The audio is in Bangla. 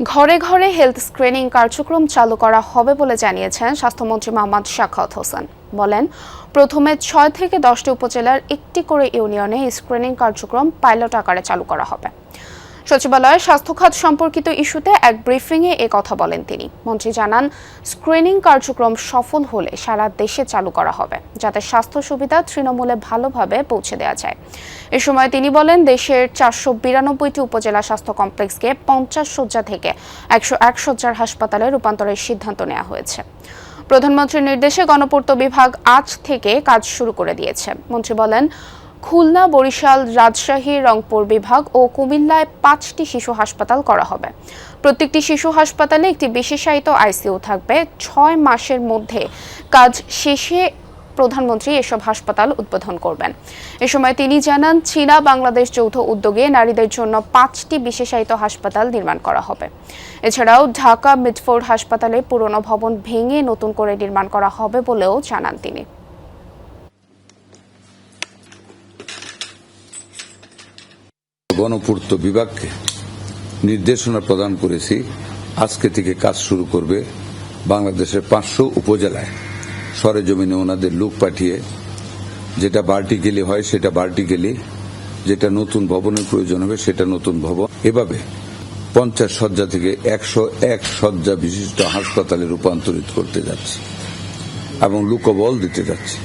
ঘরে ঘরে হেলথ স্ক্রিনিং কার্যক্রম চালু করা হবে বলে জানিয়েছেন স্বাস্থ্যমন্ত্রী মোহাম্মদ সাখাওয়াত হোসেন। বলেন, প্রথমে ৬ থেকে ১০টি উপজেলার একটি করে ইউনিয়নে স্ক্রিনিং কার্যক্রম পাইলট আকারে চালু করা হবে। সচিবালয়ে স্বাস্থ্য খাত সম্পর্কিত ইস্যুতে এক ব্রিফিংয়ে এ কথা বলেন তিনি। মন্ত্রী জানান, স্ক্রিনিং কার্যক্রম সফল হলে সারা দেশে চালু করা হবে, যাতে স্বাস্থ্য সুবিধা তৃণমূলে ভালোভাবে পৌঁছে দেওয়া যায়। এ সময় তিনি বলেন, দেশের ৪৯২টি উপজেলা স্বাস্থ্য কমপ্লেক্সকে ৫০ শয্যা থেকে ১০১ শয্যার হাসপাতালে রূপান্তরের সিদ্ধান্ত নেওয়া হয়েছে। প্রধানমন্ত্রীর নির্দেশে গণপূর্ত বিভাগ আজ থেকে কাজ শুরু করে দিয়েছে। মন্ত্রী বলেন, খুলনা, বরিশাল, রাজশাহী, রংপুর বিভাগ ও কুমিল্লায় ৫টি শিশু হাসপাতাল করা হবে। প্রত্যেকটি শিশু হাসপাতালে একটি বিশেষায়িত আইসিইউ থাকবে। ৬ মাসের মধ্যে কাজ শেষে প্রধানমন্ত্রী এসব হাসপাতাল উদ্বোধন করবেন। এ সময় তিনি জানান, চীনা বাংলাদেশ যৌথ উদ্যোগে নারীদের জন্য 5টি বিশেষায়িত হাসপাতাল নির্মাণ করা হবে। এছাড়াও ঢাকা মিডফোর্ড হাসপাতালে পুরনো ভবন ভেঙে নতুন করে নির্মাণ করা হবে বলেও জানান তিনি। গণপূর্ত বিভাগকে নির্দেশনা প্রদান করেছি, আজকে থেকে কাজ শুরু করবে। বাংলাদেশের 500 উপজেলায় সরেজমিনে ওনাদের লোক পাঠিয়ে যেটা ভার্টিক্যালি হয় সেটা ভার্টিক্যালি, যেটা নতুন ভবনের প্রয়োজন হবে সেটা নতুন ভবন, এভাবে 50 শয্যা থেকে 101 শয্যা বিশিষ্ট হাসপাতালে রূপান্তরিত করতে যাচ্ছি এবং লোকবল দিতে যাচ্ছি।